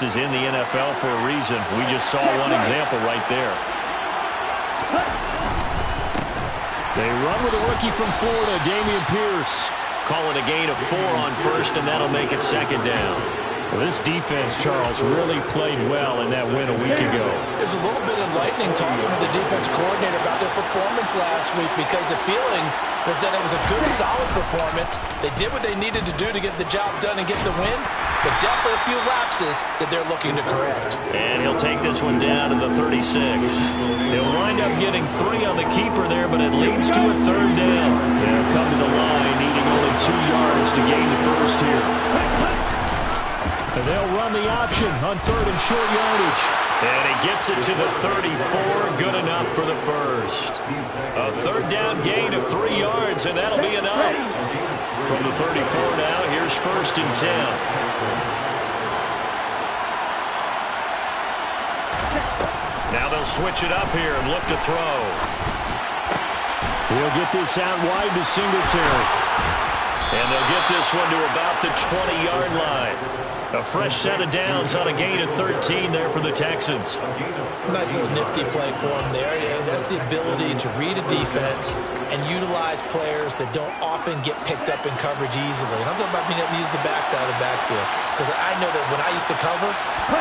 defenses in the NFL for a reason. We just saw one example right there. They run with a rookie from Florida, Dameon Pierce. Call it a gain of 4 on first, and that'll make it second down. Well, this defense, Charles, really played well in that win a week ago. It was a little bit enlightening talking with the defense coordinator about their performance last week, because the feeling was that it was a good, solid performance. They did what they needed to do to get the job done and get the win, but definitely a few lapses that they're looking to correct. And he'll take this one down to the 36. He'll wind up getting 3 on the keeper there, but it leads to a third down. They'll come to the line, needing only 2 yards to gain the first here. And they'll run the option on third and short yardage. And he gets it to the 34, good enough for the first. A third down gain of 3 yards, and that'll be enough. From the 34 now, here's first and 10. Now they'll switch it up here and look to throw. He'll get this out wide to Singletary. And they'll get this one to about the 20-yard line. A fresh set of downs on a gain of 13 there for the Texans. Nice little nifty play for him there. And that's the ability to read a defense and utilize players that don't often get picked up in coverage easily. And I'm talking about being able to use the backside of the backfield. Because I know that when I used to cover,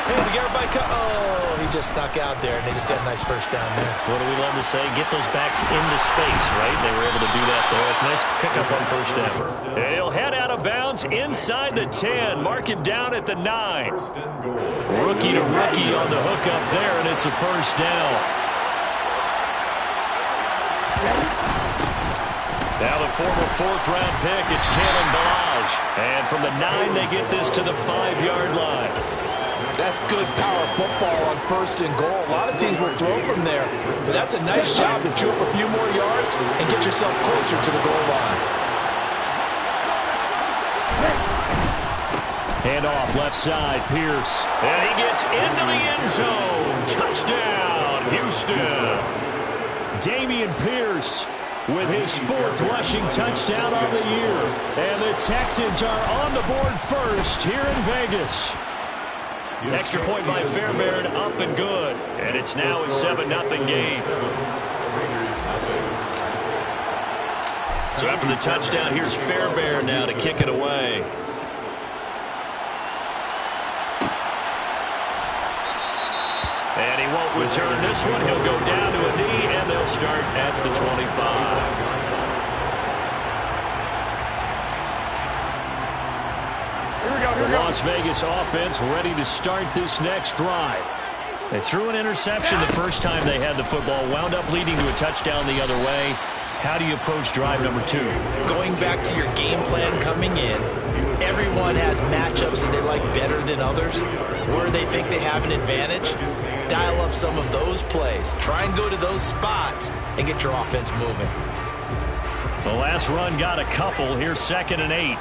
hey, we get everybody oh, he just snuck out there, and they just got a nice first down there. What do we love to say? Get those backs into space, right? They were able to do that there. Nice pickup on first down. And he'll head out of bounds inside the 10. Mark him down at the 9. Rookie to rookie on the hook up there, and it's a first down. Now the former 4th-round pick, it's Kalen Ballage. And from the 9, they get this to the 5-yard line. That's good power football on first and goal. A lot of teams will throw from there. But that's a nice job to chew up a few more yards and get yourself closer to the goal line. Hand off left side, Pierce. And he gets into the end zone. Touchdown, Houston. Dameon Pierce with his 4th rushing touchdown on the year. And the Texans are on the board first here in Vegas. Extra point by Fairbairn, up and good. And it's now a 7-0 game. So after the touchdown, here's Fairbairn now to kick it away. And he won't return this one. He'll go down to a knee, and they'll start at the 25. The Las Vegas offense ready to start this next drive. They threw an interception the first time they had the football, wound up leading to a touchdown the other way. How do you approach drive number 2? Going back to your game plan coming in, everyone has matchups that they like better than others. Where they think they have an advantage, dial up some of those plays. Try and go to those spots and get your offense moving. The last run got a couple. Here's 2nd and 8.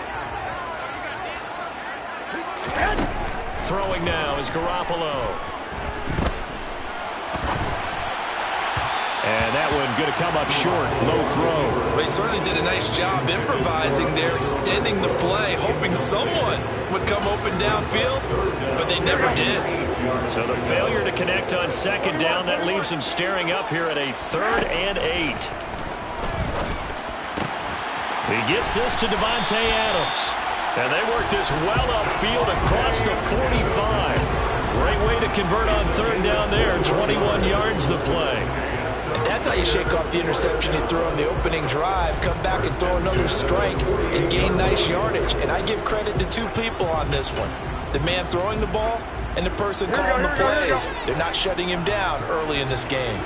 Throwing now is Garoppolo. And that one going to come up short. Low throw. Well, they certainly did a nice job improvising there, extending the play, hoping someone would come open downfield, but they never did. So the failure to connect on 2nd down, that leaves them staring up here at a 3rd and 8. He gets this to Devontae Adams. And they work this well upfield across the 45. Great way to convert on 3rd down there. 21 yards the play. And that's how you shake off the interception you threw on the opening drive. Come back and throw another strike and gain nice yardage. And I give credit to 2 people on this one. The man throwing the ball and the person calling the plays. They're not shutting him down early in this game.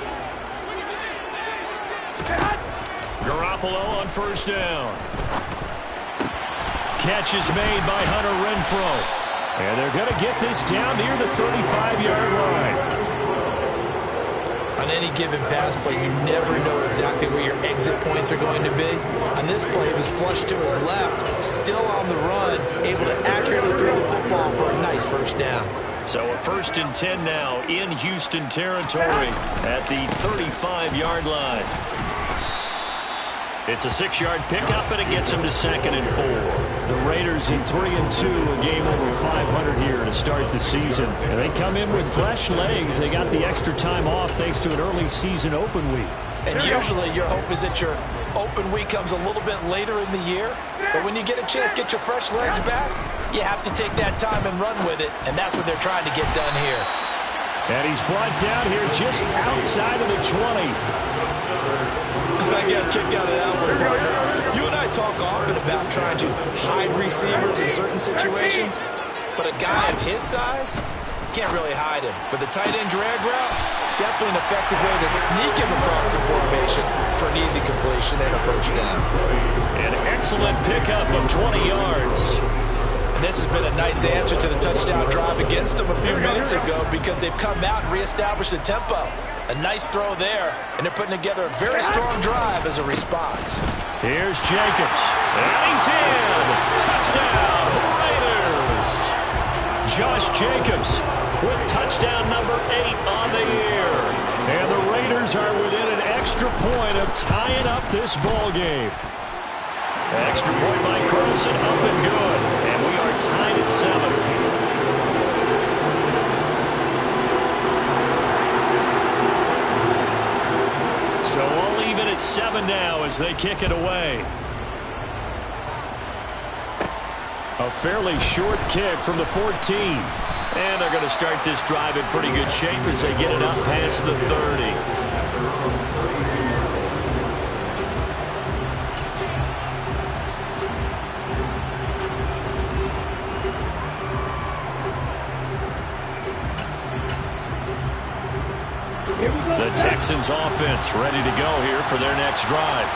Garoppolo on first down. Catch is made by Hunter Renfrow. And they're going to get this down near the 35-yard line. On any given pass play, you never know exactly where your exit points are going to be. On this play, it was flushed to his left, still on the run, able to accurately throw the football for a nice first down. So a 1st and 10 now in Houston territory at the 35-yard line. It's a 6-yard pickup, and it gets them to 2nd and 4. The Raiders in 3-2, a game over 500 here to start the season. And they come in with fresh legs. They got the extra time off thanks to an early season open week. And usually your hope is that your open week comes a little bit later in the year. But when you get a chance to get your fresh legs back, you have to take that time and run with it. And that's what they're trying to get done here. And he's brought down here just outside of the 20. I got a kick out of that one, partner. You and I talk often about trying to hide receivers in certain situations, but a guy of his size can't really hide him. But the tight end drag route, definitely an effective way to sneak him across the formation for an easy completion and a first down. An excellent pickup of 20 yards. And this has been a nice answer to the touchdown drive against them a few minutes ago because they've come out and reestablished the tempo. A nice throw there, and they're putting together a very strong drive as a response. Here's Jacobs, and he's in. Touchdown, Raiders. Josh Jacobs with touchdown number 8 on the year. And the Raiders are within an extra point of tying up this ball game. Extra point by Carlson, up and good. And we are tied at 7. So all even at 7 now as they kick it away. A fairly short kick from the 14. And they're going to start this drive in pretty good shape as they get it up past the 30. The Texans offense ready to go here for their next drive.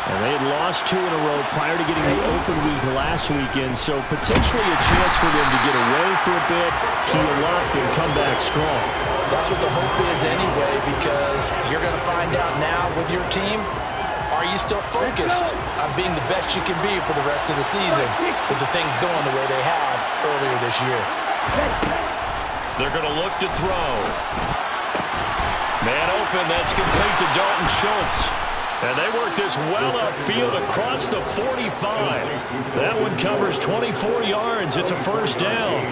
And they had lost 2 in a row prior to getting the open week last weekend, so potentially a chance for them to get away for a bit, heal up, and come back strong. That's what the hope is anyway, because you're going to find out now with your team, are you still focused on being the best you can be for the rest of the season with the things going the way they have earlier this year? They're going to look to throw. Man open, that's complete to Dalton Schultz. And they work this well upfield across the 45. That one covers 24 yards. It's a first down.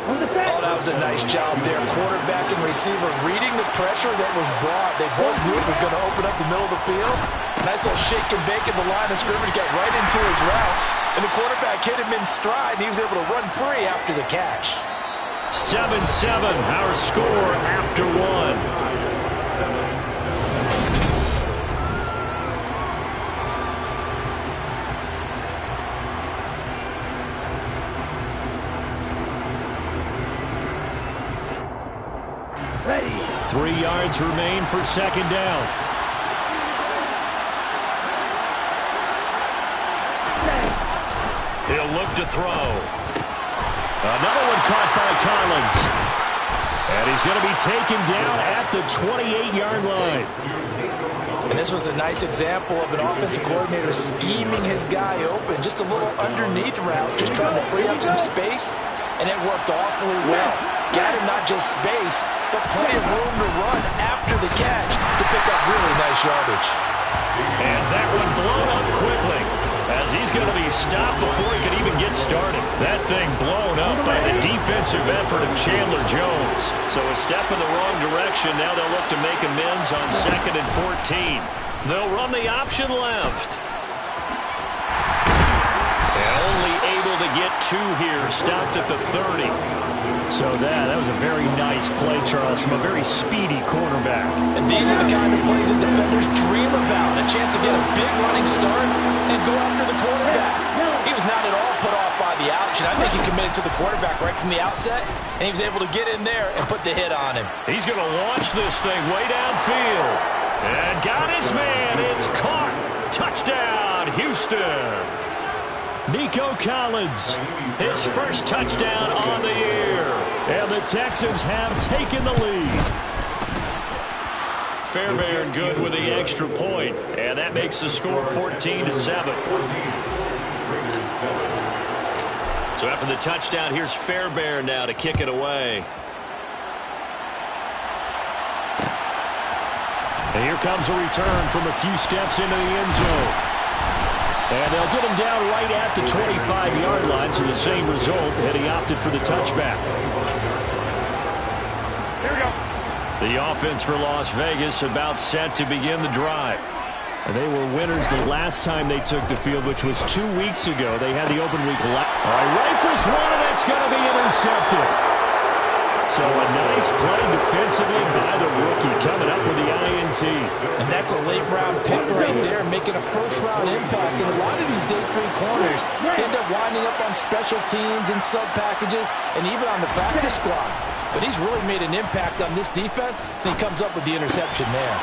Oh, that was a nice job there. Quarterback and receiver reading the pressure that was brought. They both knew it was going to open up the middle of the field. Nice little shake and bake in the line of scrimmage, got right into his route. And the quarterback hit him in stride, and he was able to run free after the catch. 7-7, our score after 1. Ready. 3 yards remain for second down. He'll look to throw. Another one caught by Collins. And he's going to be taken down at the 28-yard line. And this was a nice example of an offensive coordinator scheming his guy open. Just a little underneath route, just trying to free up some space. And it worked awfully well. Got him not just space, but plenty of room to run after the catch to pick up really nice yardage. And that one blown up quickly as he's going to be stopped before he could even get started. That thing blown up by the defensive effort of Chandler Jones. So a step in the wrong direction. Now they'll look to make amends on 2nd and 14. They'll run the option left. And only able to get 2 here, stopped at the 30. So that was a very nice play, Charles, from a very speedy cornerback. And these are the kind of plays that defenders dream about. A chance to get a big running start and go after the quarterback. He was not at all put off by the option. I think he committed to the quarterback right from the outset, and he was able to get in there and put the hit on him. He's going to launch this thing way downfield. And got his man. It's caught. Touchdown, Houston. Nico Collins, his first touchdown on the year. And the Texans have taken the lead. Fairbairn good with the extra point, and that makes the score 14-7. So after the touchdown, here's Fairbairn now to kick it away. And here comes a return from a few steps into the end zone. And they'll get him down right at the 25-yard line, so the same result, and he opted for the touchback. Here we go. The offense for Las Vegas about set to begin the drive. And they were winners the last time they took the field, which was 2 weeks ago. They had the open week last. All right, Rifles one, and that's going to be intercepted. So a nice play defensively by the rookie, coming up with the INT. And that's a late-round pick right there, making a first-round impact. And a lot of these day 3 corners end up winding up on special teams and sub-packages and even on the practice squad. But he's really made an impact on this defense, and he comes up with the interception there.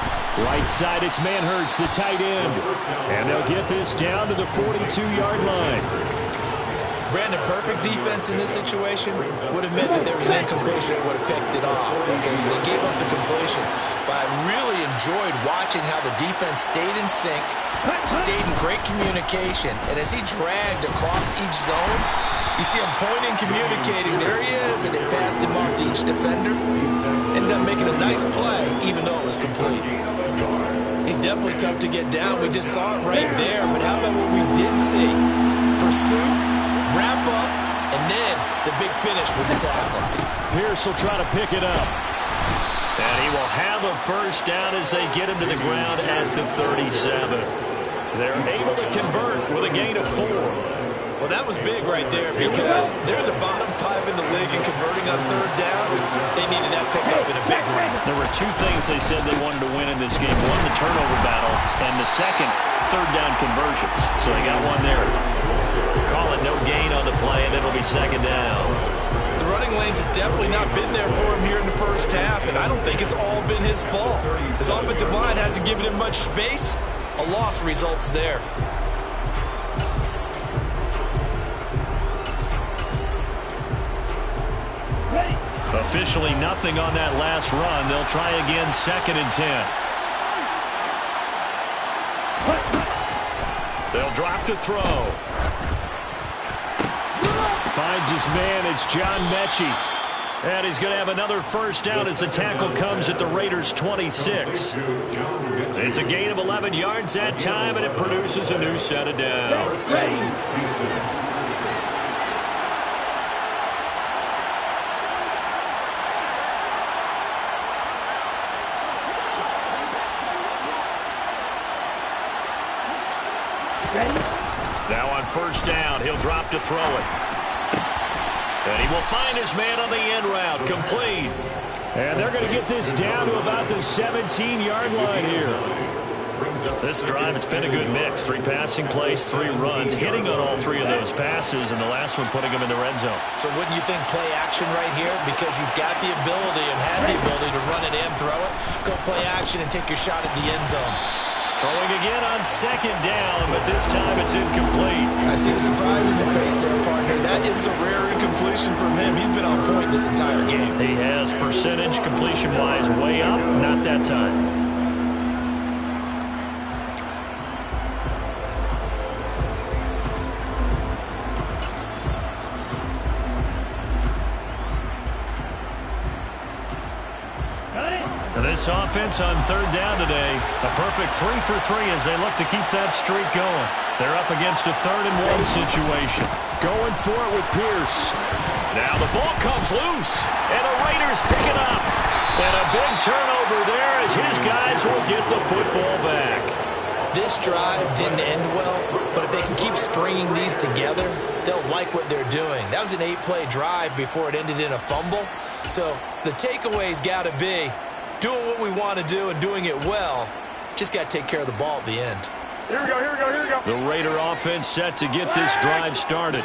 Right side, it's Manhertz, the tight end. And they'll get this down to the 42-yard line. Brandon, perfect defense in this situation would have meant that there was an incompletion that would have picked it off. Okay, so they gave up the completion. But I really enjoyed watching how the defense stayed in sync, stayed in great communication, and as he dragged across each zone, you see him pointing, communicating. There he is, and it passed him off to each defender. Ended up making a nice play, even though it was complete. He's definitely tough to get down. We just saw it right there. But how about what we did see? Pursuit, wrap up, and then the big finish with the tackle. Pierce will try to pick it up. And he will have a first down as they get him to the ground at the 37. They're able to convert with a gain of 4. Well, that was big right there because they're in the bottom 5 in the league and converting on third down. They needed that pickup in a big way. There were 2 things they said they wanted to win in this game. One, the turnover battle, and the second, third down conversions. So they got one there. Call it no gain on the play, and it'll be second down. The running lanes have definitely not been there for him here in the first half, and I don't think it's all been his fault. His offensive line hasn't given him much space. A loss results there. Officially nothing on that last run. They'll try again, 2nd and 10. They'll drop to throw. Finds his man. It's John Mechie. And he's going to have another first down as the tackle comes at the Raiders' 26. It's a gain of 11 yards that time, and it produces a new set of downs. Now on first down, he'll drop to throw it. And he will find his man on the end route, complete. And they're going to get this down to about the 17-yard line here. This drive, it's been a good mix. 3 passing plays, 3 runs, hitting on all 3 of those passes, and the last one putting them in the red zone. So wouldn't you think play action right here? Because you've got the ability and have the ability to run it and throw it. Go play action and take your shot at the end zone. Throwing again on 2nd down, but this time it's incomplete. I see the surprise in your face there, partner. That is a rare incompletion from him. He's been on point this entire game. He has percentage completion-wise way up, not that time. This offense on 3rd down today, a perfect 3 for 3 as they look to keep that streak going. They're up against a 3rd and 1 situation. Going for it with Pierce. Now the ball comes loose, and the Raiders pick it up. And a big turnover there as his guys will get the football back. This drive didn't end well, but if they can keep stringing these together, they'll like what they're doing. That was an 8-play drive before it ended in a fumble. So the takeaway's got to be doing what we want to do and doing it well. Just got to take care of the ball at the end. Here we go, here we go, here we go. The Raider offense set to get this drive started.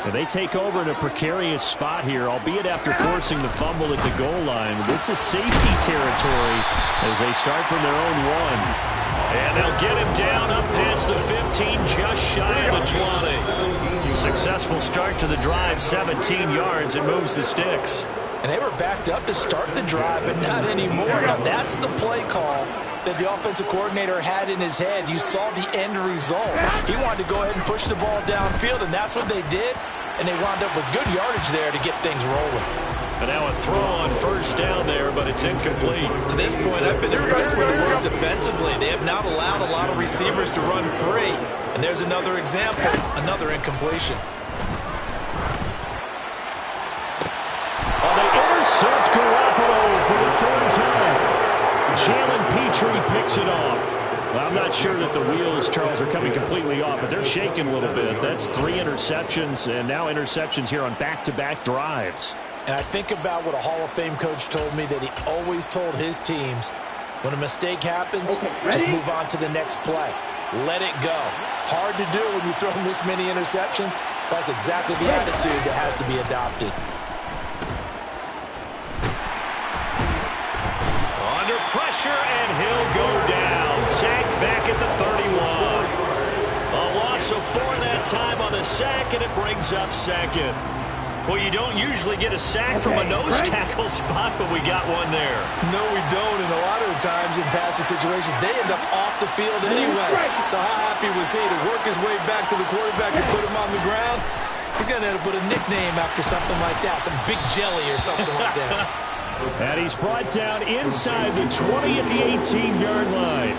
And they take over in a precarious spot here, albeit after forcing the fumble at the goal line. This is safety territory as they start from their own 1. And they'll get him down up past the 15, just shy of the 20. Successful start to the drive, 17 yards, and moves the sticks. And they were backed up to start the drive, but not anymore. Now, that's the play call that the offensive coordinator had in his head. You saw the end result. He wanted to go ahead and push the ball downfield, and that's what they did. And they wound up with good yardage there to get things rolling. And now a throw on first down there, but it's incomplete. To this point, I've been impressed with the work defensively. They have not allowed a lot of receivers to run free. And there's another example, another incompletion. Oh, they intercept Garoppolo for the third time. Jalen Petrie picks it off. Well, I'm not sure that the wheels, Charles, are coming completely off, but they're shaking a little bit. That's 3 interceptions, and now interceptions here on back-to-back drives. And I think about what a Hall of Fame coach told me that he always told his teams, when a mistake happens, just move on to the next play. Let it go. Hard to do when you've thrown this many interceptions. That's exactly the attitude that has to be adopted. Under pressure, and he'll go down. Sacked back at the 31. A loss of 4 that time on the sack, and it brings up second. Well, you don't usually get a sack from a nose tackle spot, but we got one there. No, we don't, and a lot of the times in passing situations, they end up off the field anyway. So how happy was he to work his way back to the quarterback and put him on the ground? He's going to end up with a nickname after something like that, some Big Jelly or something like that. And he's brought down inside the 20 at the 18-yard line.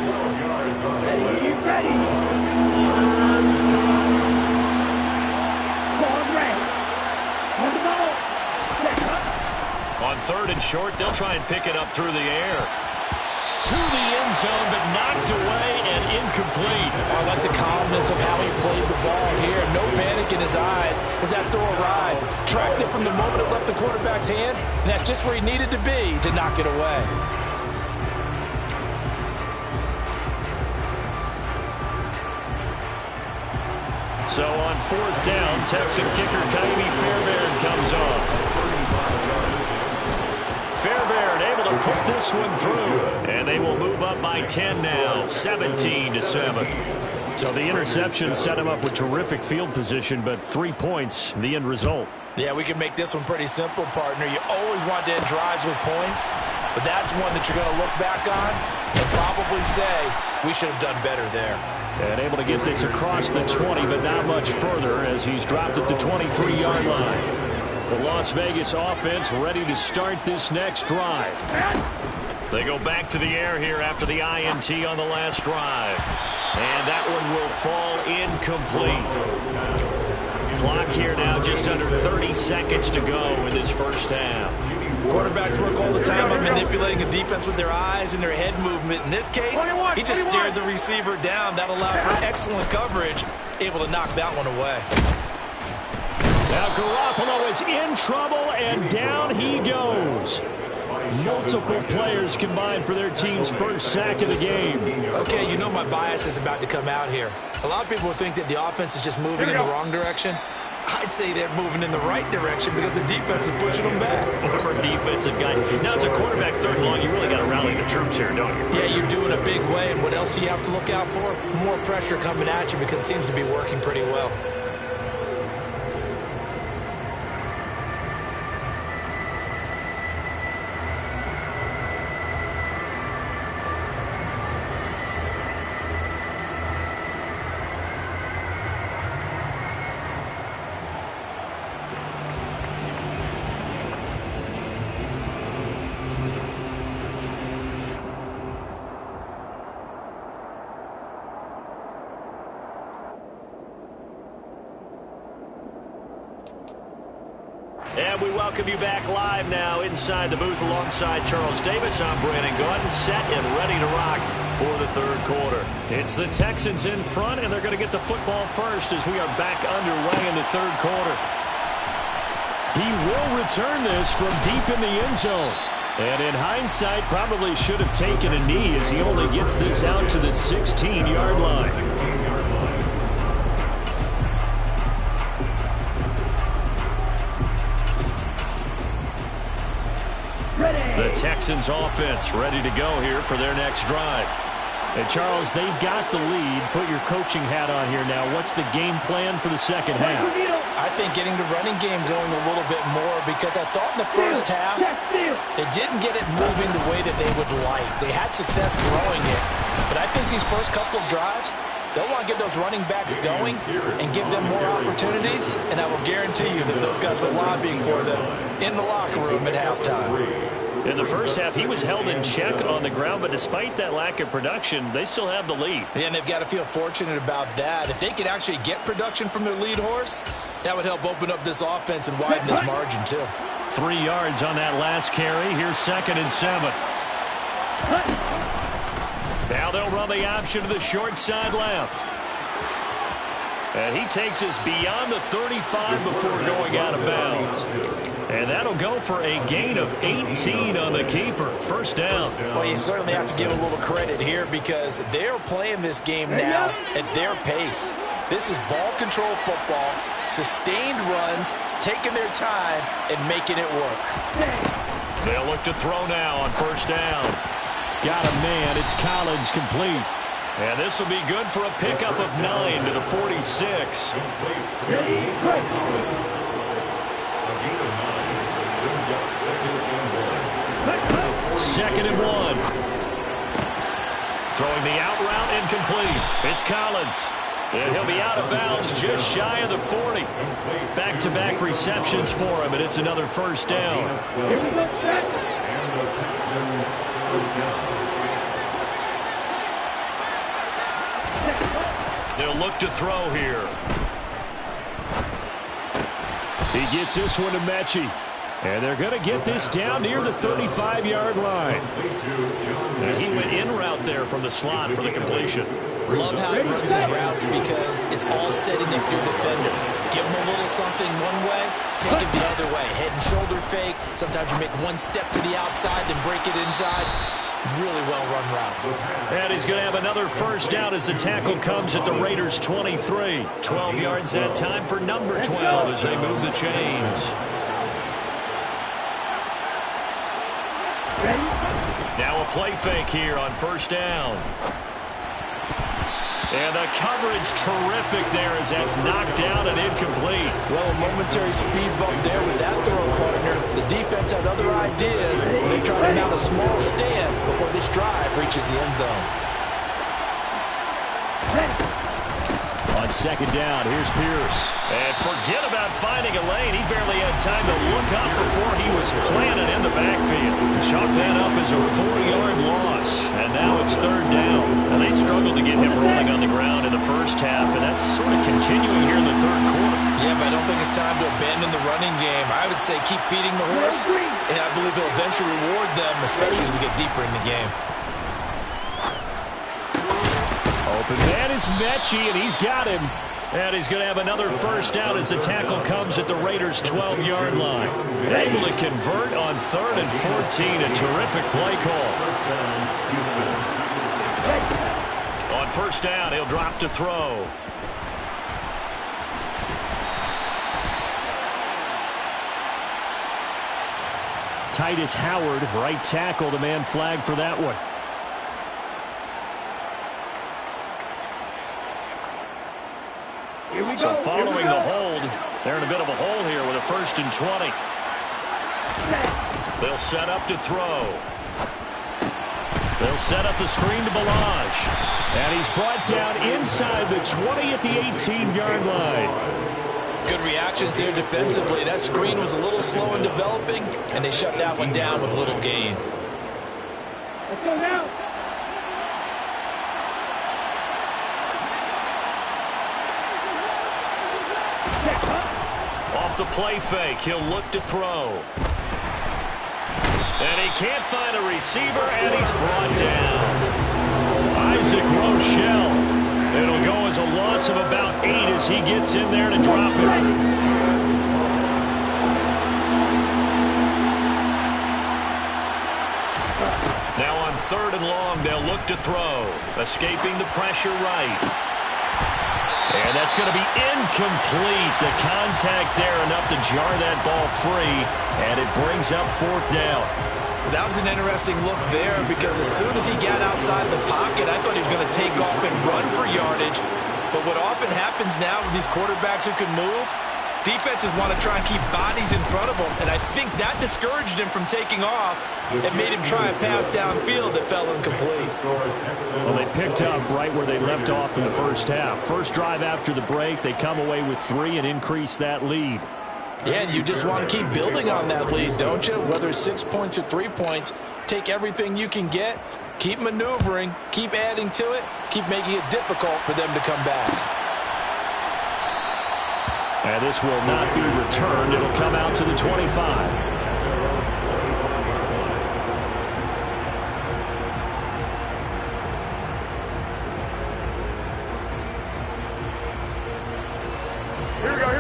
On 3rd and short, they'll try and pick it up through the air. To the end zone, but knocked away and incomplete. I like the calmness of how he played the ball here. No panic in his eyes as that throw arrived. Tracked it from the moment it left the quarterback's hand, and that's just where he needed to be to knock it away. So on 4th down, Texan kicker Kaimi Fairbairn comes on. Fairbairn able to put this one through. And they will move up by 10 now, 17-7. So the interception set him up with terrific field position, but 3 points, the end result. Yeah, we can make this one pretty simple, partner. You always want to end drives with points, but that's one that you're going to look back on and probably say, we should have done better there. And able to get this across the 20, but not much further as he's dropped at the 23-yard line. The Las Vegas offense ready to start this next drive. They go back to the air here after the INT on the last drive. And that one will fall incomplete. Clock here now just under 30 seconds to go in this first half. Quarterbacks work all the time on manipulating a defense with their eyes and their head movement. In this case, he just stared the receiver down. That allowed for excellent coverage, able to knock that one away. Now Garoppolo is in trouble, and down he goes. Multiple players combined for their team's first sack of the game. Okay, you know my bias is about to come out here. A lot of people think that the offense is just moving in the wrong direction. I'd say they're moving in the right direction because the defense is pushing them back. Former defensive guy. Now, as a quarterback 3rd and long, you really got to rally the troops here, don't you? Yeah, you do in a big way. And what else do you have to look out for? More pressure coming at you because it seems to be working pretty well. And we welcome you back live now inside the booth alongside Charles Davis. I'm Brandon Gordon, set and ready to rock for the 3rd quarter. It's the Texans in front, and they're going to get the football first as we are back underway in the 3rd quarter. He will return this from deep in the end zone. And in hindsight, probably should have taken a knee as he only gets this out to the 16-yard line. The Texans offense ready to go here for their next drive. And Charles, they've got the lead. Put your coaching hat on here now. What's the game plan for the second half? I think getting the running game going a little bit more because I thought in the first half they didn't get it moving the way that they would like. They had success throwing it, but I think these first couple of drives, They'll want to get those running backs going and give them more opportunities, and I will guarantee you that those guys were lobbying for them in the locker room at halftime. In the first half, he was held in check on the ground, but despite that lack of production, they still have the lead. And they've got to feel fortunate about that. If they could actually get production from their lead horse, that would help open up this offense and widen this margin too. 3 yards on that last carry. Here's 2nd and 7. Now they'll run the option to the short side left. And he takes us beyond the 35 before going out of bounds. And that'll go for a gain of 18 on the keeper. First down. Well, you certainly have to give a little credit here because they're playing this game now at their pace. This is ball control football, sustained runs, taking their time, and making it work. They'll look to throw now on first down. Got a man. It's Collins complete. And this will be good for a pickup of 9 to the 46. Second and 1. Throwing the out route incomplete. It's Collins. And he'll be out of bounds just shy of the 40. Back-to-back receptions for him, and it's another first down. They'll look to throw here. He gets this one to Mechie. And they're going to get this down near the 35-yard line. And he went in route there from the slot for the completion. Love how he runs his routes because it's all setting up your defender. Give him a little something one way, take it the other way. Head and shoulder fake. Sometimes you make one step to the outside, then break it inside. Really well-run route. And he's going to have another first down as the tackle comes at the Raiders' 23. 12 yards that time for number 12 as they move the chains. Now a play fake here on first down. And the coverage terrific there as that's knocked down and incomplete. Well, a momentary speed bump there with that throw partner. The defense had other ideas. They try to mount a small stand before this drive reaches the end zone. On second down, here's Pierce. And forget about finding a lane. He barely had time to look up before he was planted in the backfield. Chalk that up as a 4-yard loss. And now it's third down. And they struggled to get him rolling on the ground in the first half, and that's sort of continuing here in the third quarter. Yeah, but I don't think it's time to abandon the running game. I would say keep feeding the horse, and I believe he'll eventually reward them, especially as we get deeper in the game. Open man is Mechie, and he's got him. And he's going to have another first down as the tackle comes at the Raiders' 12-yard line. Able to convert on 3rd and 14. A terrific play call. On first down, he'll drop to throw. Titus Howard, right tackle, the man flagged for that one. So following the hold, they're in a bit of a hole here with a 1st and 20. They'll set up to throw. They'll set up the screen to Balaj. And he's brought down inside the 20 at the 18-yard line. Good reactions there defensively. That screen was a little slow in developing, and they shut that one down with little gain. Let's go now. Off the play fake, he'll look to throw. And he can't find a receiver, and he's brought down. Isaac Rochelle. It'll go as a loss of about 8 as he gets in there to drop it. Now on 3rd and long, they'll look to throw. Escaping the pressure right. And that's going to be incomplete. The contact there enough to jar that ball free, and it brings up 4th down. That was an interesting look there because as soon as he got outside the pocket, I thought he was going to take off and run for yardage. But what often happens now with these quarterbacks who can move, Defenses want to try and keep bodies in front of him, and I think that discouraged him from taking off and made him try a pass downfield that fell incomplete. Well, they picked up right where they left off in the first half. First drive after the break, they come away with 3 and increase that lead. Yeah, and you just want to keep building on that lead, don't you? Whether it's 6 points or 3 points, take everything you can get, keep maneuvering, keep adding to it, keep making it difficult for them to come back. And this will not be returned. It'll come out to the 25.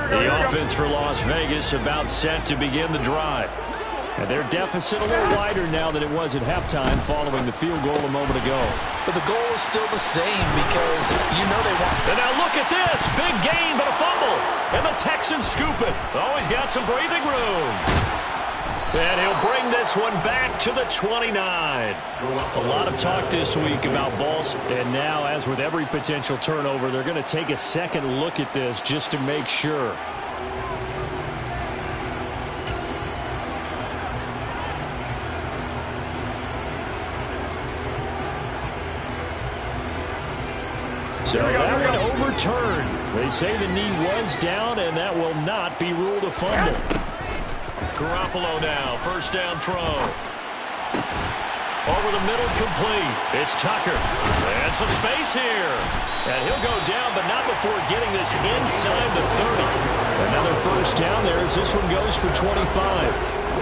The offense for Las Vegas about set to begin the drive. And their deficit a little wider now than it was at halftime following the field goal a moment ago. But the goal is still the same because you know they want. And now look at this. Big gain, but a fumble. And the Texans scoop it. Oh, he's got some breathing room. And he'll bring this one back to the 29. A lot of talk this week about balls. And now, as with every potential turnover, they're going to take a second look at this just to make sure. So that one overturned. They say the knee was down, and that will not be ruled a fumble. Garoppolo now, first down throw. Over the middle, complete. It's Tucker. And some space here. And he'll go down, but not before getting this inside the 30. Another first down there as this one goes for 25.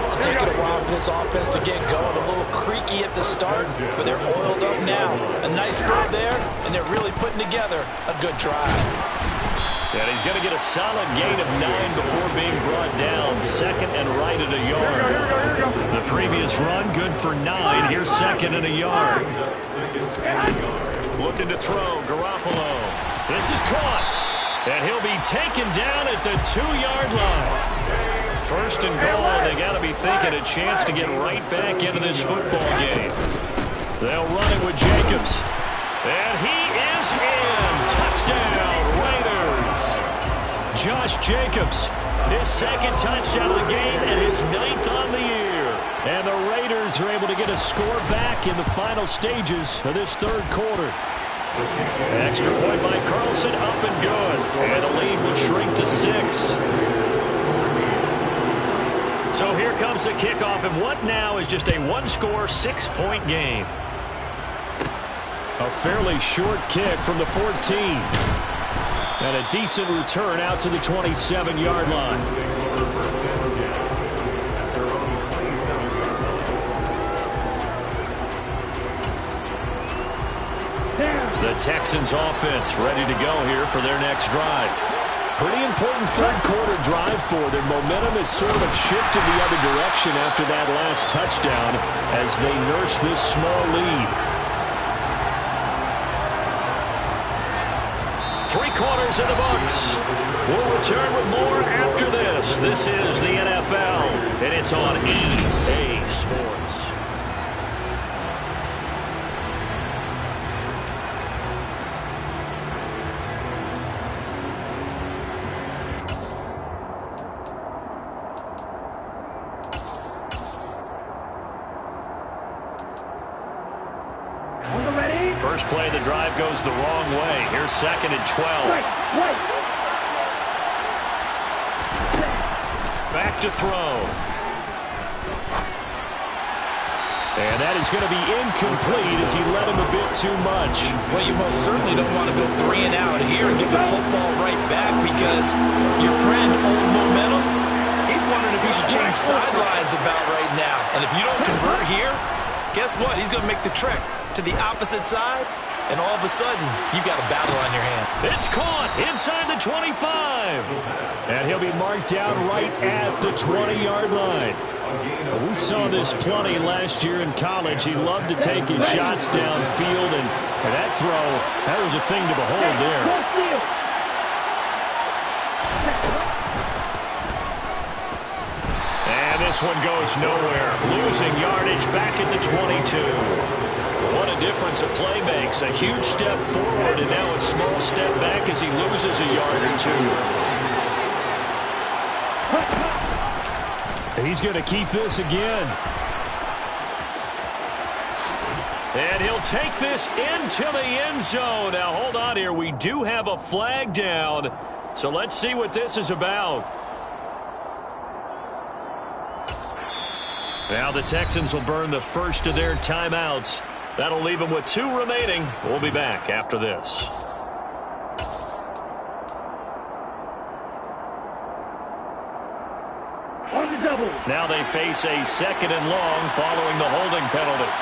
It's taken a while for this offense to get going. A little creaky at the start, but they're oiled up now. A nice throw there, and they're really putting together a good drive. And he's going to get a solid gain of 9 before being brought down. Second and right at a yard. The previous run, good for 9. Here's second and a yard. Looking to throw, Garoppolo. This is caught. And he'll be taken down at the 2-yard line. First and goal, and they got to be thinking a chance to get right back into this football game. They'll run it with Jacobs. And he is in. Touchdown, Raiders. Josh Jacobs, his second touchdown of the game and his 9th on the year. And the Raiders are able to get a score back in the final stages of this third quarter. Extra point by Carlson, up and good. And the lead will shrink to 6. So here comes the kickoff, and what now is just a one-score, 6-point game. A fairly short kick from the 14. And a decent return out to the 27-yard line. The Texans offense ready to go here for their next drive. Pretty important third quarter drive for them. Momentum has sort of shifted the other direction after that last touchdown as they nurse this small lead. 3 quarters in the books. We'll return with more after this. This is the NFL, and it's on EA Sports. First play of the drive goes the wrong way. Here's second and 12. Back to throw. And that is going to be incomplete as he led him a bit too much. Well, you most certainly don't want to go 3 and out here and get the football right back because your friend, Old Momentum, he's wondering if he should change sidelines about right now. And if you don't convert here, guess what? He's going to make the trek to the opposite side, and all of a sudden, you've got a battle on your hand. It's caught inside the 25. And he'll be marked down right at the 20-yard line. We saw this plenty last year in college. He loved to take his shots downfield, and that throw, that was a thing to behold there. And this one goes nowhere. Losing yardage back at the 22. What a difference a play makes. A huge step forward and now a small step back as he loses a yard or two. He's going to keep this again. And he'll take this into the end zone. Now, hold on here. We do have a flag down. So let's see what this is about. Now the Texans will burn the first of their timeouts. That'll leave them with 2 remaining. We'll be back after this. On the double. Now they face a 2nd and long following the holding penalty.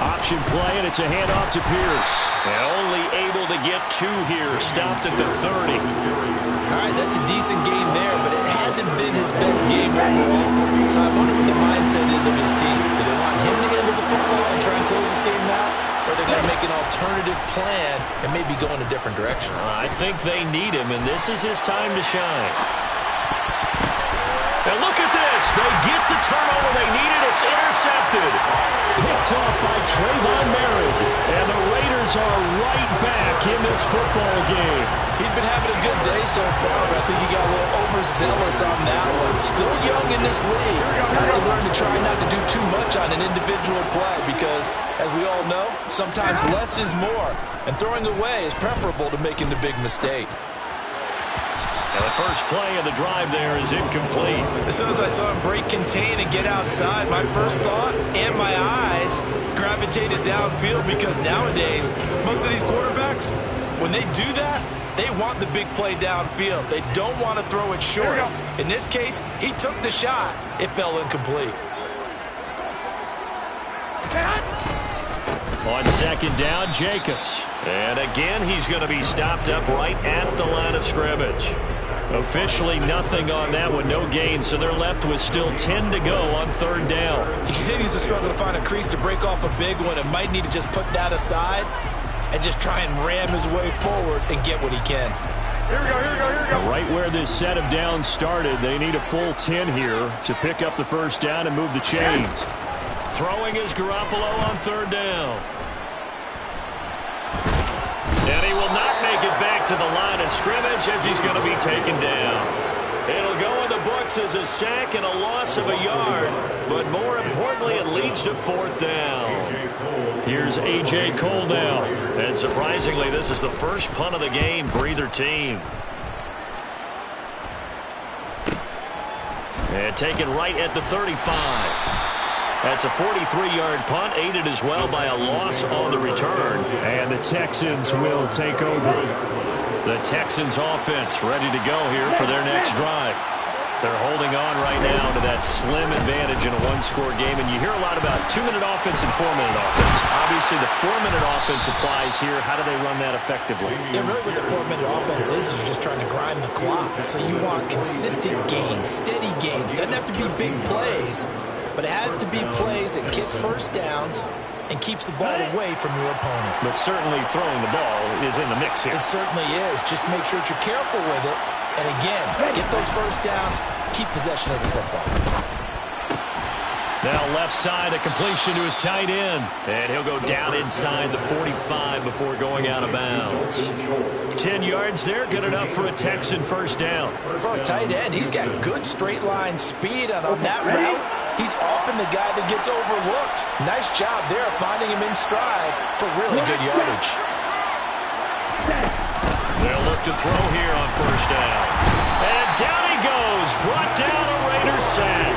Option play, and it's a handoff to Pierce. And only able to get 2 here. Stopped at the 30. All right, that's a decent game there, but it hasn't been his best game overall. So I wonder what the mindset is of his team. Do they want him to handle the football and try and close this game out? Or they're going to make an alternative plan and maybe go in a different direction? I think they need him, and this is his time to shine. And look at this. They get the turnover they needed. It's intercepted. Picked off by Trayvon Merritt. And the Raiders are right back in this football game. He's been having a good day so far, but I think he got a little overzealous on that one. Still young in this league. Has to learn to try not to do too much on an individual play because, as we all know, sometimes less is more. And throwing away is preferable to making the big mistake. And the first play of the drive there is incomplete. As soon as I saw him break contain and get outside, my first thought and my eyes gravitated downfield because nowadays, most of these quarterbacks, when they do that, they want the big play downfield. They don't want to throw it short. In this case, he took the shot. It fell incomplete. On 2nd down, Jacobs. And again, he's going to be stopped up right at the line of scrimmage. Officially nothing on that one, no gain, so they're left with still 10 to go on 3rd down. He continues to struggle to find a crease to break off a big one and might need to just put that aside and just try and ram his way forward and get what he can. Here we go, here we go, here we go. Right where this set of downs started, they need a full 10 here to pick up the first down and move the chains. Throwing is Garoppolo on 3rd down. And he will not make it back to the line of scrimmage as he's going to be taken down. It'll go in the books as a sack and a loss of a yard, but more importantly, it leads to 4th down. Here's A.J. Cole now, and surprisingly, this is the first punt of the game for either team. And taken right at the 35. That's a 43-yard punt, aided as well by a loss on the return. And the Texans will take over. The Texans offense ready to go here for their next drive. They're holding on right now to that slim advantage in a 1-score game. And you hear a lot about 2-minute offense and 4-minute offense. Obviously, the 4-minute offense applies here. How do they run that effectively? Yeah, really what the 4-minute offense is you're just trying to grind the clock. So you want consistent gains, steady gains. Doesn't have to be big plays. But it has to be plays that gets first downs and keeps the ball away from your opponent. But certainly throwing the ball is in the mix here. It certainly is. Just make sure that you're careful with it. And again, get those first downs, keep possession of the football. Now left side, a completion to his tight end. And he'll go down inside the 45 before going out of bounds. 10 yards there, good enough for a Texan first down. For a tight end, he's got good straight line speed on that route. He's often the guy that gets overlooked. Nice job there finding him in stride for really good yardage. They'll look to throw here on first down. And down he goes, brought down a Raiders sack.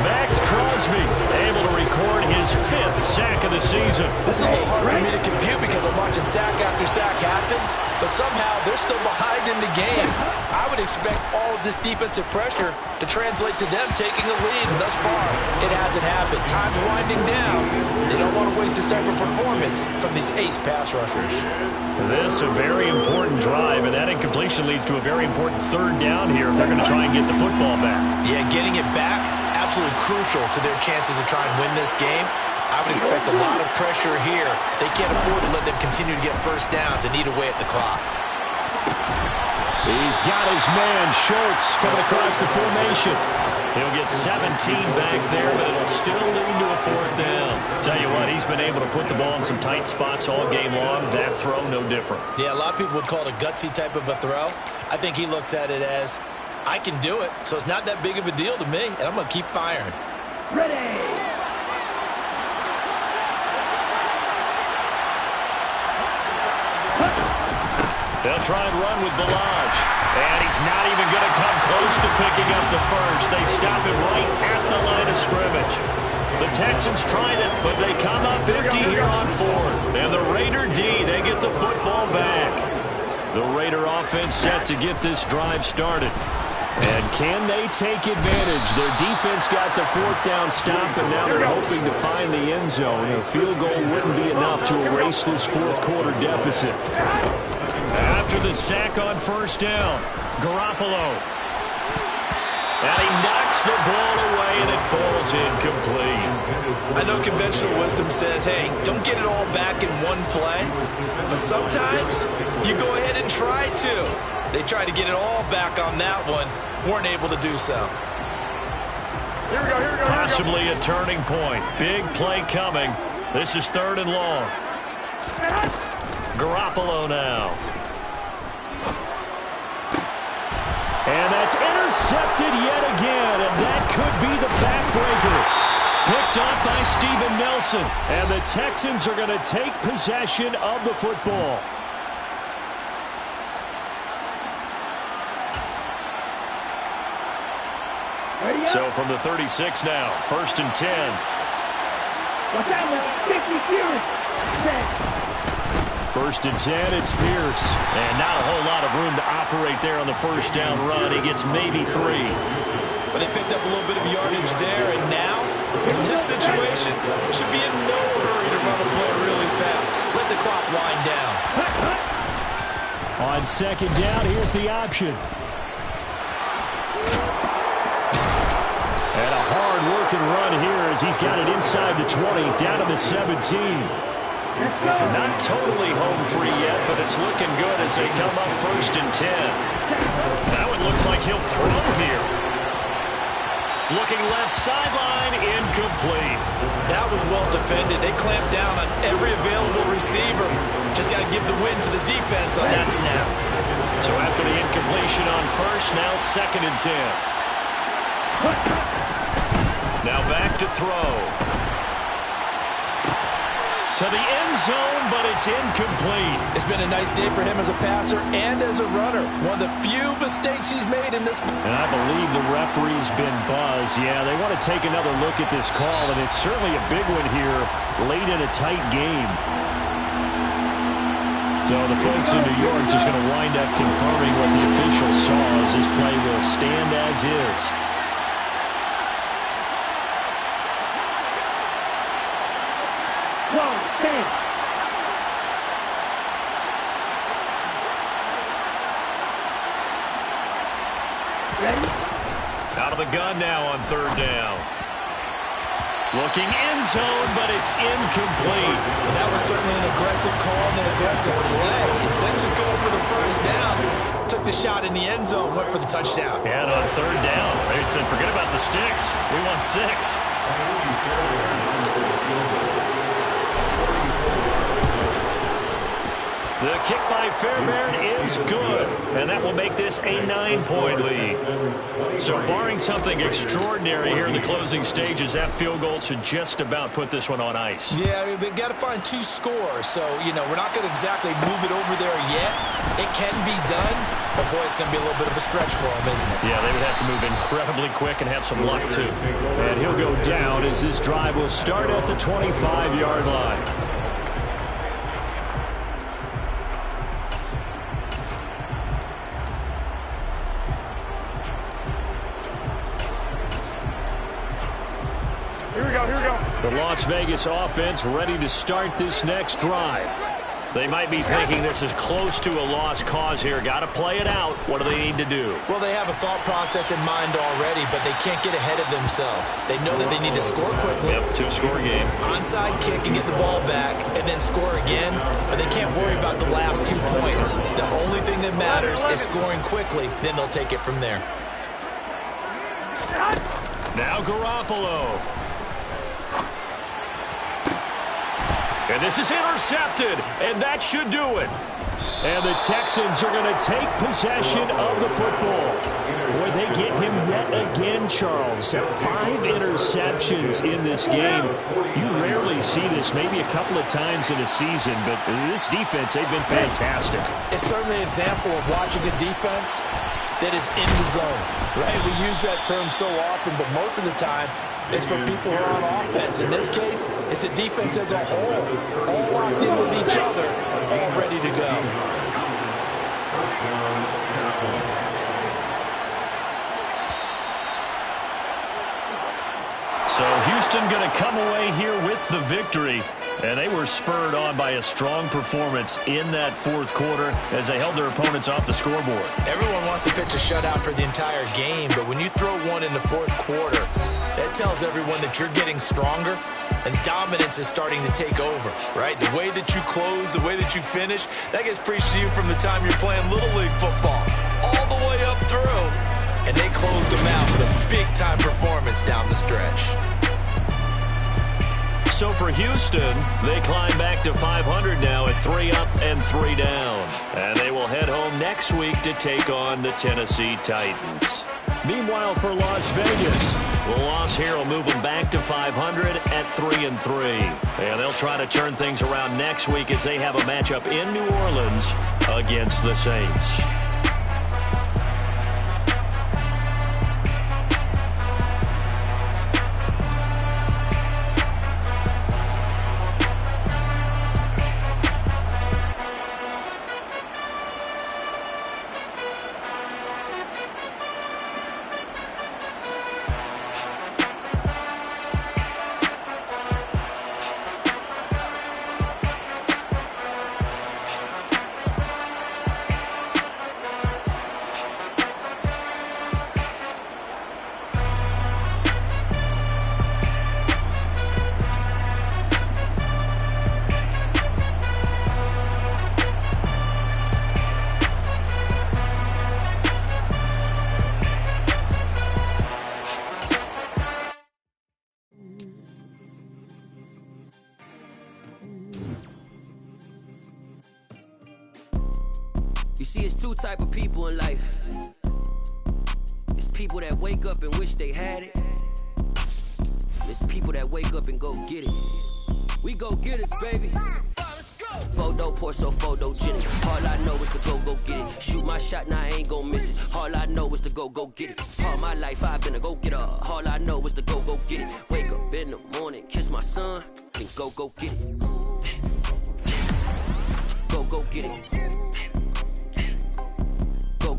Max Crosby able to record his 5th sack of the season. This is a little hard for me to compute because I'm watching sack after sack happen, but somehow they're still behind in the game. I would expect all of this defensive pressure to translate to them taking a lead, and thus far, it hasn't happened. Time's winding down. They don't want to waste this type of performance from these ace pass rushers. This a very important drive, and that incompletion leads to a very important 3rd down here if they're going to try and get the football back. Yeah, getting it back, absolutely crucial to their chances to try and win this game. I would expect a lot of pressure here. They can't afford to let them continue to get first downs and eat away at the clock. He's got his man, Schultz, coming across the formation. He'll get 17 back there, but it'll still lead to a fourth down. Tell you what, he's been able to put the ball in some tight spots all game long. That throw, no different. Yeah, a lot of people would call it a gutsy type of a throw. I think he looks at it as, I can do it, so it's not that big of a deal to me, and I'm going to keep firing. Ready. They'll try and run with Balaj. And he's not even going to come close to picking up the first. They stop him right at the line of scrimmage. The Texans tried it, but they come up empty here on fourth. And the Raider D, they get the football back. The Raider offense set to get this drive started. And can they take advantage? Their defense got the fourth down stop, and now they're hoping to find the end zone. A field goal wouldn't be enough to erase this fourth quarter deficit. After the sack on first down, Garoppolo. And he knocks the ball away, and it falls incomplete. I know conventional wisdom says, hey, don't get it all back in one play. But sometimes you go ahead and try to. They tried to get it all back on that one. Weren't able to do so. Here we go, here we go. Possibly a turning point. Big play coming. This is 3rd and long. Garoppolo now. And that's intercepted yet again, and that could be the backbreaker. Picked up by Steven Nelson, and the Texans are going to take possession of the football. So from the 36 now, 1st and 10. Watch out, man. 50 Pierce. 1st and 10, it's Pierce. And not a whole lot of room to operate there on the first down run. He gets maybe 3. But they picked up a little bit of yardage there, and now, in this situation, should be in no hurry to run a play really fast. Let the clock wind down. On 2nd down, here's the option. And a hard-working run here as he's got it inside the 20, down to the 17. Not totally home free yet, but it's looking good as they come up 1st and 10. That one looks like he'll throw here. Looking left sideline, incomplete. That was well defended. They clamped down on every available receiver. Just got to give the win to the defense on that snap. So after the incompletion on first, now 2nd and 10. Now back to throw. To the end zone, but it's incomplete. It's been a nice day for him as a passer and as a runner. One of the few mistakes he's made in this. And I believe the referee's been buzzed. Yeah, they want to take another look at this call, and it's certainly a big one here late in a tight game. So the folks in New York just going to wind up confirming what the official saw as this play will stand as is. Out of the gun now on 3rd down. Looking end zone, but it's incomplete. Well, that was certainly an aggressive call and an aggressive play. Instead of just going for the first down, took the shot in the end zone, went for the touchdown. And on 3rd down, they said, forget about the sticks. We want 6. The kick by Fairbairn is good, and that will make this a 9-point lead. So barring something extraordinary here in the closing stages, that field goal should just about put this one on ice. Yeah, we've got to find 2 scores, so, you know, we're not going to exactly move it over there yet. It can be done, but, boy, it's going to be a little bit of a stretch for them, isn't it? Yeah, they would have to move incredibly quick and have some luck, too. And he'll go down as this drive will start at the 25-yard line. Here we go, here we go. The Las Vegas offense ready to start this next drive. They might be thinking this is close to a lost cause here. Got to play it out. What do they need to do? Well, they have a thought process in mind already, but they can't get ahead of themselves. They know that they need to score quickly. Yep, two-score game. Onside kick and get the ball back and then score again, but they can't worry about the last 2 points. The only thing that matters is scoring quickly, then they'll take it from there. Now Garoppolo. And this is intercepted, and that should do it. And the Texans are going to take possession of the football. Boy, they get him yet again, Charles. 5 interceptions in this game. You rarely see this, maybe a couple of times in a season, but this defense, they've been fantastic. It's certainly an example of watching a defense that is in the zone, right? We use that term so often, but most of the time, it's for people who are on offense. In this case, it's a defense as a whole, all locked in with each other, all ready to go. So Houston going to come away here with the victory. And they were spurred on by a strong performance in that fourth quarter as they held their opponents off the scoreboard. Everyone wants to pitch a shutout for the entire game, but when you throw one in the fourth quarter, that tells everyone that you're getting stronger and dominance is starting to take over, right? The way that you close, the way that you finish, that gets preached to you from the time you're playing Little League football all the way up through. And they closed them out with a big-time performance down the stretch. So for Houston, they climb back to 500 now at 3 up and 3 down. And they will head home next week to take on the Tennessee Titans. Meanwhile, for Las Vegas, the loss here will move them back to 500 at 3 and 3. And they'll try to turn things around next week as they have a matchup in New Orleans against the Saints. You see, it's 2 type of people in life. It's people that wake up and wish they had it. It's people that wake up and go get it. We go get it, baby. Photo pour so photogenic. All I know is to go get it. Shoot my shot, now I ain't gon' miss it. All I know is to go get it. All my life I've been a go getter. All I know is to go get it. Wake up in the morning, kiss my son, then go get it. Go get it.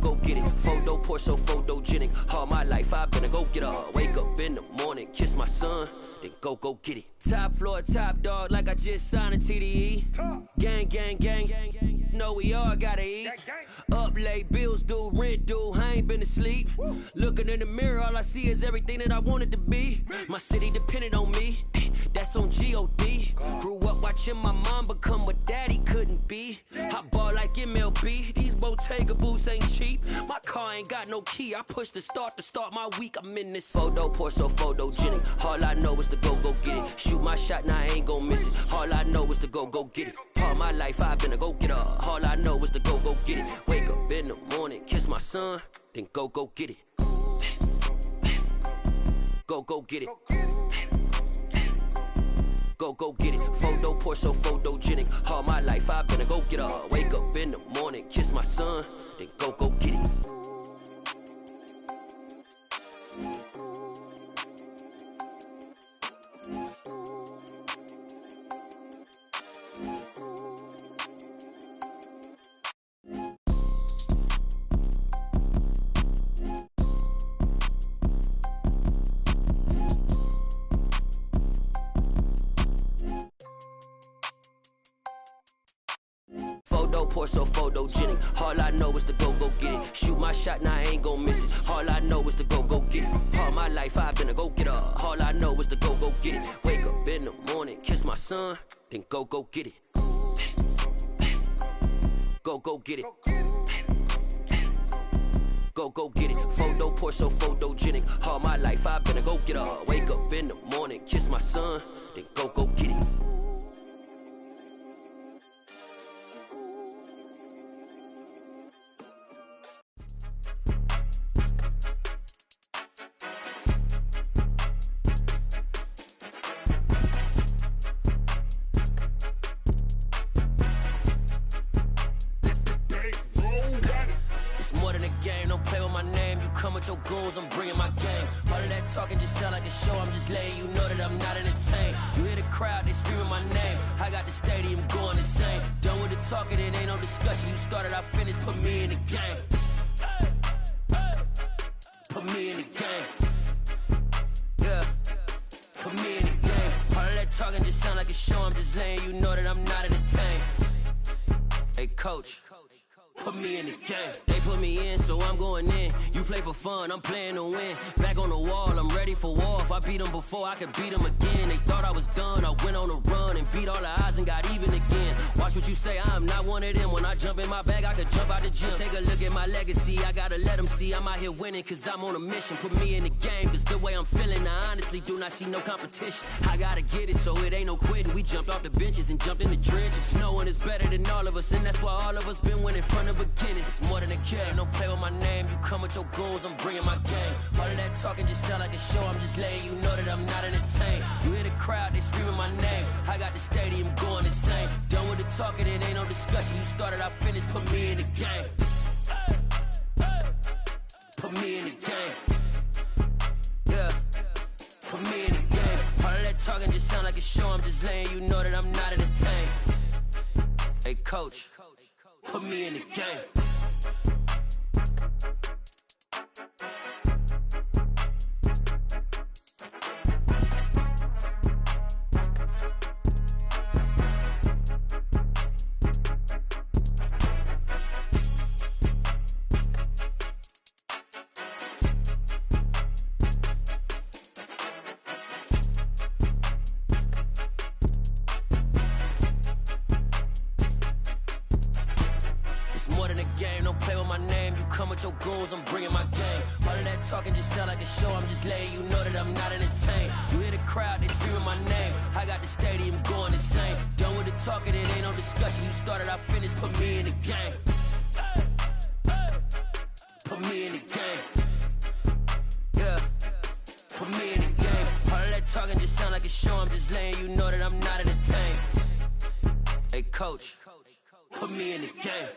Go get it. Photo pour so photogenic. All my life I've been a go getter. Wake up in the morning, kiss my son, then go get it. Top floor, top dog, like I just signed a TDE. Gang, gang, gang, gang, gang. Know we all gotta eat. Up late, bills due, rent due. I ain't been asleep. Looking in the mirror, all I see is everything that I wanted to be. My city depended on me. That's on G.O.D. Grew up watching my mom become what daddy couldn't be. I ball like MLB. These Bottega boots ain't cheap. My car ain't got no key. I push the start to start my week. I'm in this photo pour so photogenic. All I know is to go get it. Shoot my shot, now I ain't gon' miss it. All I know is to go get it. All my life I've been a go getter. All I know is to go get it. Wake up in the morning, kiss my son, then go get it. Go get it. Go get it. Photo pour so photogenic. All my life I've been a go getter. Wake up in the morning, kiss my son, then go get it. Photo, pour so photogenic. All I know is to go get it. Shoot my shot, now I ain't gon' miss it. All I know is to go get it. All my life I've been a go-getter. All I know is to go get it. Wake up in the morning, kiss my son, then go get it. Go get it. Go get it. Photo, pour so photogenic. All my life I've been a go-getter. Wake up in the morning, kiss my son, then go get it. Your goons, I'm bringing my game. All of that talking just sound like a show. I'm just letting you know that I'm not entertained. You hear the crowd, they screaming my name. I got the stadium going insane. Done with the talking, it ain't no discussion. You started, I finished, put me in the game. Put me in the game. Yeah, put me in the game. All of that talking just sound like a show. I'm just letting you know that I'm not entertained. Hey, coach, put me in the game. They put me in, so I'm going in. You play for fun, I'm playing to win. Back on the wall, I'm ready for war. If I beat them before, I could beat them again. They thought I was done, I went on a run and beat all the odds and got even again. Watch what you say, I'm not one of them. When I jump in my bag, I could jump out the gym. Take a look at my legacy, I gotta let them see I'm out here winning, cause I'm on a mission. Put me in the game, cause the way I'm feeling, I honestly do not see no competition. I gotta get it, so it ain't no quitting. We jumped off the benches and jumped in the trenches. No one is better than all of us, and that's why all of us been winning from the beginning. It's more than a game, don't play with my name. You come with your goons, I'm bringing my game. All of that talking just sound like a show. I'm just letting you know that I'm not entertained. You hear the crowd, they screaming my name. I got the stadium going insane. Done with the talking, it ain't no discussion. You started, I finished, put me in the game. Put me in the game. Yeah, put me in the game. All of that talking just sound like a show. I'm just letting you know that I'm not entertained. Hey, coach, put me in the game. Your goons, I'm bringing my game. All of that talking just sound like a show. I'm just letting you know that I'm not entertained. You hear the crowd, they screaming my name. I got the stadium going insane. Done with the talking, it ain't no discussion. You started, I finished, put me in the game. Put me in the game. Yeah, put me in the game. All of that talking just sound like a show. I'm just letting you know that I'm not entertained. Hey, coach, put me in the game.